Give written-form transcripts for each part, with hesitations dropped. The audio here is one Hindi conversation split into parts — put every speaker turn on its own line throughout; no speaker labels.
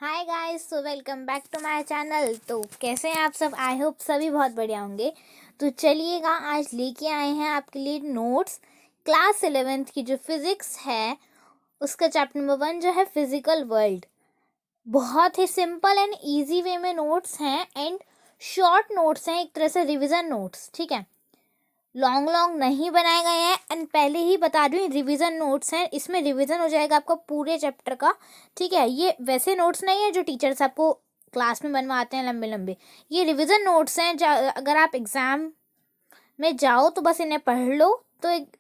Hi guys, so welcome back to my channel. तो कैसे हैं आप सब? आई होप सभी बहुत बढ़िया होंगे। तो चलिएगा, आज लेके आए हैं आपके लिए नोट्स। क्लास 11th की जो फिज़िक्स है उसका चैप्टर नंबर 1 जो है फिज़िकल वर्ल्ड। बहुत ही सिंपल एंड इजी वे में नोट्स हैं एंड शॉर्ट नोट्स हैं, एक तरह से रिविज़न नोट्स। ठीक है, लॉन्ग लॉन्ग नहीं बनाए गए हैं एंड पहले ही बता रही हूँ रिवीजन नोट्स हैं। इसमें रिवीजन हो जाएगा आपका पूरे चैप्टर का। ठीक है, ये वैसे नोट्स नहीं है जो टीचर्स आपको क्लास में बनवाते हैं लंबे लंबे। ये रिवीजन नोट्स हैं। अगर आप एग्ज़ाम में जाओ तो बस इन्हें पढ़ लो तो एक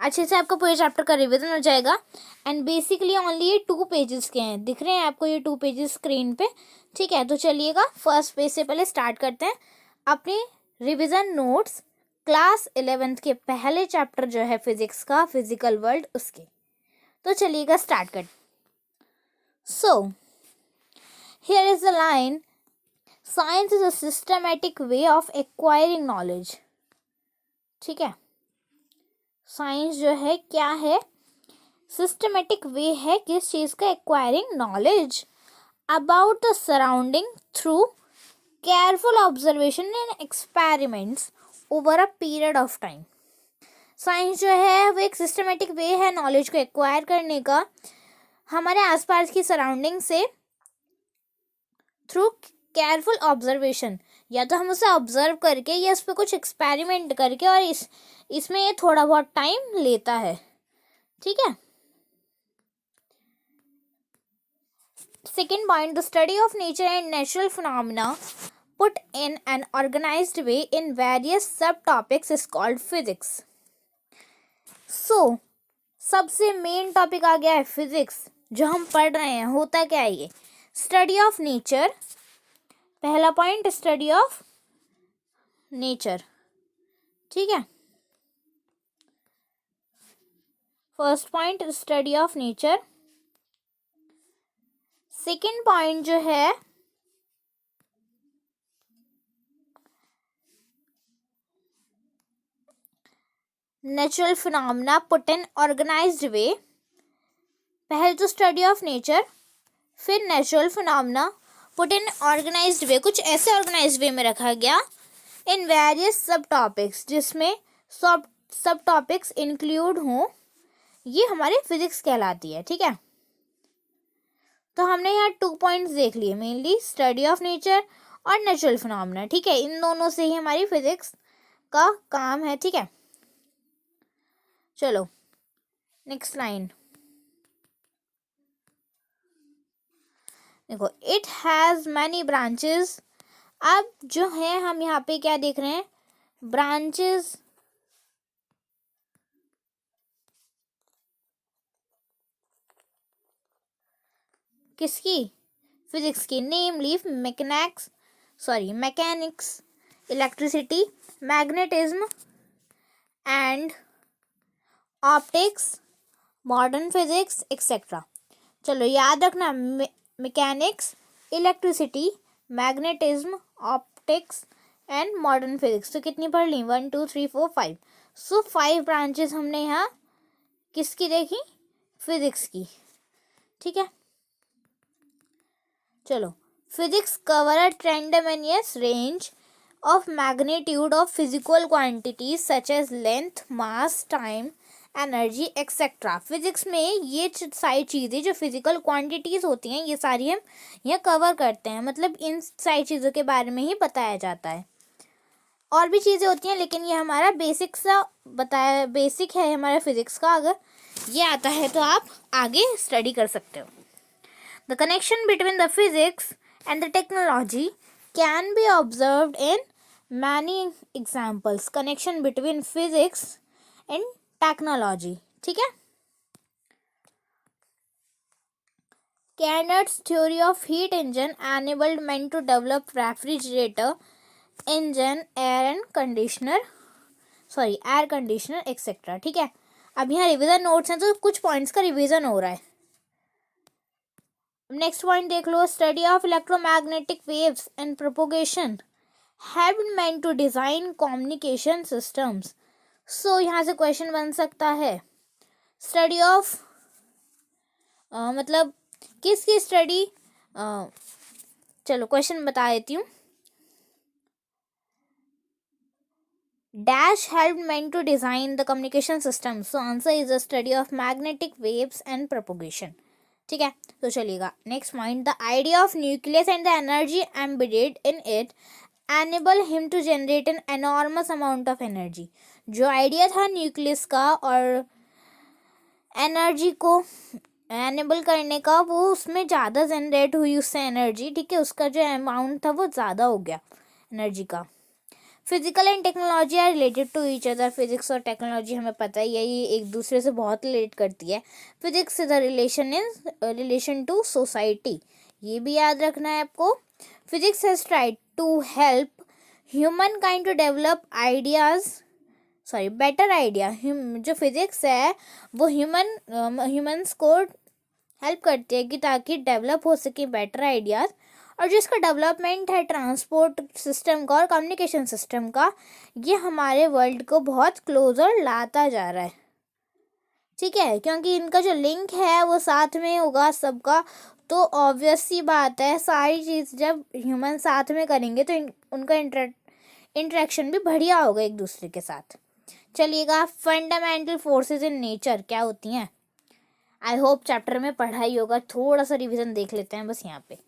अच्छे से आपका पूरे चैप्टर का रिवीजन हो जाएगा। एंड बेसिकली ओनली ये 2 पेजेस के हैं। दिख रहे हैं आपको ये 2 पेजेस स्क्रीन पे? ठीक है, तो चलिएगा फर्स्ट पेज से पहले स्टार्ट करते हैं अपने रिवीजन नोट्स क्लास 11th के पहले चैप्टर जो है फिजिक्स का, फिजिकल वर्ल्ड, उसके। तो चलिएगा स्टार्ट कर। So here is the line, science is a systematic way of acquiring knowledge. ठीक है, साइंस जो है क्या है? सिस्टमैटिक वे है किस चीज़ का? Acquiring knowledge about the surrounding through careful observation and experiments over a period of time. Science जो है वो एक सिस्टमेटिक वे है नॉलेज को एक्वायर करने का हमारे आसपास की सराउंडिंग से थ्रू केयरफुल ऑब्जर्वेशन। या तो हम उसे ऑब्जर्व करके या उस पर कुछ एक्सपेरिमेंट करके, और इसमें ये थोड़ा बहुत टाइम लेता है। ठीक है, second point, the study of nature and natural phenomena put in an organized way in various subtopics is called physics. So, सबसे मेन टॉपिक आ गया है फिजिक्स। जो हम पढ़ रहे हैं होता क्या है? ये स्टडी ऑफ नेचर। पहला पॉइंट, स्टडी ऑफ नेचर। ठीक है, first point study of nature. Second point जो है natural phenomena put in organized way. पहले तो स्टडी ऑफ नेचर, फिर natural phenomena put in organized way, कुछ ऐसे ऑर्गेनाइज्ड वे में रखा गया इन वेरियस सब टॉपिक्स, जिसमें सब टॉपिक्स इंक्लूड हों। ये हमारी फिजिक्स कहलाती है। ठीक है, तो हमने यहाँ 2 पॉइंट्स देख लिए, मेनली स्टडी ऑफ नेचर और नेचुरल फिनोमेना। ठीक है, इन दोनों से ही हमारी फिजिक्स का काम है। ठीक है, चलो नेक्स्ट लाइन देखो, इट हैज़ मैनी ब्रांचेस। अब जो है हम यहाँ पे क्या देख रहे हैं? ब्रांचेस। किसकी? फिजिक्स की। Namely mechanics, electricity, magnetism and optics, modern physics etcetera. चलो याद रखना, mechanics, electricity, magnetism, optics and modern physics. तो कितनी पढ़ ली? 1 2 3 4 5। सो 5 ब्रांचेस हमने यहाँ किसकी देखी? फिजिक्स की। ठीक है, चलो, physics cover a tremendous range of magnitude of physical quantities such as length, mass, time, energy etcetera. Physics में ये सारी चीज़ें जो फिजिकल क्वांटिटीज़ होती हैं, ये सारी हम यहाँ कवर करते हैं। मतलब इन सारी चीज़ों के बारे में ही बताया जाता है। और भी चीज़ें होती हैं, लेकिन ये हमारा बेसिक सा बताया, बेसिक है हमारा फिजिक्स का। अगर ये आता है तो आप आगे स्टडी कर सकते हो। The connection between the physics and the technology can be observed in many examples. Connection between physics and technology. ठीक है, Carnot's theory of heat engine enabled men to develop refrigerator, engine, air conditioner etc. ठीक है, अब यहाँ रिविजन नोट्स हैं तो कुछ पॉइंट्स का रिविजन हो रहा है। नेक्स्ट पॉइंट देख लो, study of electromagnetic waves and propagation have been meant to design communication systems. So यहाँ से क्वेश्चन बन सकता है, स्टडी ऑफ मतलब किसकी स्टडी चलो क्वेश्चन बता देती हूँ. Dash helped men to design the communication system. So answer is the study of magnetic waves and propagation. ठीक है, तो चलिएगा next point. The idea of nucleus and the energy embedded in it enable him to generate an enormous amount of energy. जो आइडिया था न्यूक्लियस का और एनर्जी को एनेबल करने का, वो उसमें ज़्यादा जनरेट हुई उससे एनर्जी. ठीक है, उसका जो अमाउंट था वो ज़्यादा हो गया एनर्जी का. Physical and technology are related to each other. Physics और टेक्नोलॉजी हमें पता ही है, ये एक दूसरे से बहुत रिलेट करती है. Physics is the relation to society, ये भी याद रखना है आपको. Physics has tried to help human kind to develop better idea. जो फिजिक्स है वो ह्यूमन्स को हेल्प करती है कि ताकि डेवलप हो सके बेटर आइडियाज़. और जो इसका डेवलपमेंट है ट्रांसपोर्ट सिस्टम का और कम्युनिकेशन सिस्टम का, ये हमारे वर्ल्ड को बहुत क्लोजर लाता जा रहा है. ठीक है, क्योंकि इनका जो लिंक है वो साथ में होगा सबका. तो ऑब्वियस सी बात है, सारी चीज़ जब ह्यूमन साथ में करेंगे तो उनका इंटरेक्शन भी बढ़िया होगा एक दूसरे के साथ. चलिएगा, फंडामेंटल फोर्सेस इन नेचर क्या होती हैं. आई होप चैप्टर में पढ़ा ही होगा, थोड़ा सा रिवीजन देख लेते हैं बस यहाँ पे.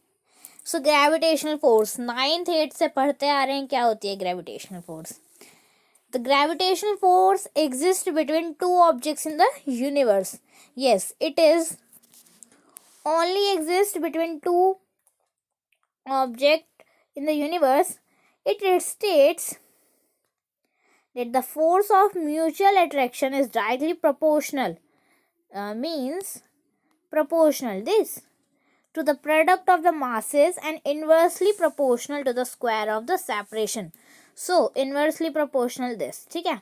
So gravitational force 9th 8th से पढ़ते आ रहे हैं. क्या होती है gravitational force. The gravitational force exist between two objects in the universe. Yes, it is only exist between two objects in the universe. It states that the force of mutual attraction is directly proportional, means proportional this to the product of the masses and inversely proportional to the square of the separation. So inversely proportional this. ठीक है,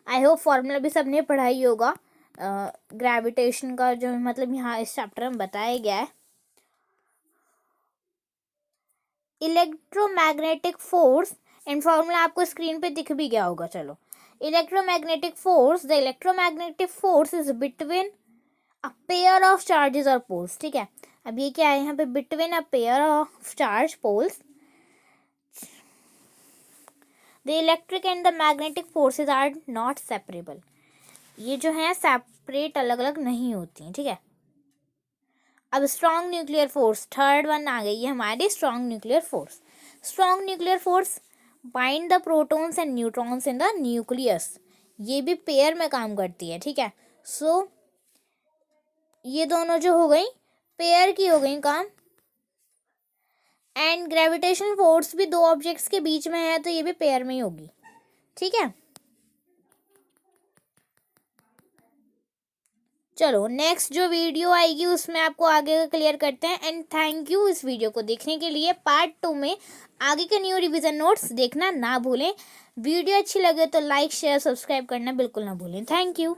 आई होप फॉर्मूला भी सबने पढ़ा ही होगा. ग्रेविटेशन का जो मतलब यहाँ इस चैप्टर में बताया गया है. इलेक्ट्रोमैग्नेटिक फोर्स एंड फॉर्मूला आपको स्क्रीन पे दिख भी गया होगा. चलो, electromagnetic force, the electromagnetic force is between a pair of charges और पोल्स. ठीक है, अब ये क्या है यहाँ पे, between a pair of charge poles. The electric and the magnetic forces are not separable. ये जो है सेपरेट, अलग अलग नहीं होती हैं. ठीक है, अब strong nuclear force, third one आ गई है हमारी. Strong nuclear force. Strong nuclear force bind the protons and neutrons in the nucleus. ये भी पेयर में काम करती है. ठीक है, सो ये दोनों जो हो गई पेयर की हो गई काम. एंड ग्रेविटेशनल फोर्स भी दो ऑब्जेक्ट्स के बीच में है, तो ये भी पेयर में ही होगी. ठीक है, चलो नेक्स्ट जो वीडियो आएगी उसमें आपको आगे का क्लियर करते हैं. एंड थैंक यू इस वीडियो को देखने के लिए. पार्ट 2 में आगे के न्यू रिवीजन नोट्स देखना ना भूलें. वीडियो अच्छी लगे तो लाइक शेयर सब्सक्राइब करना बिल्कुल ना भूलें. Thank you.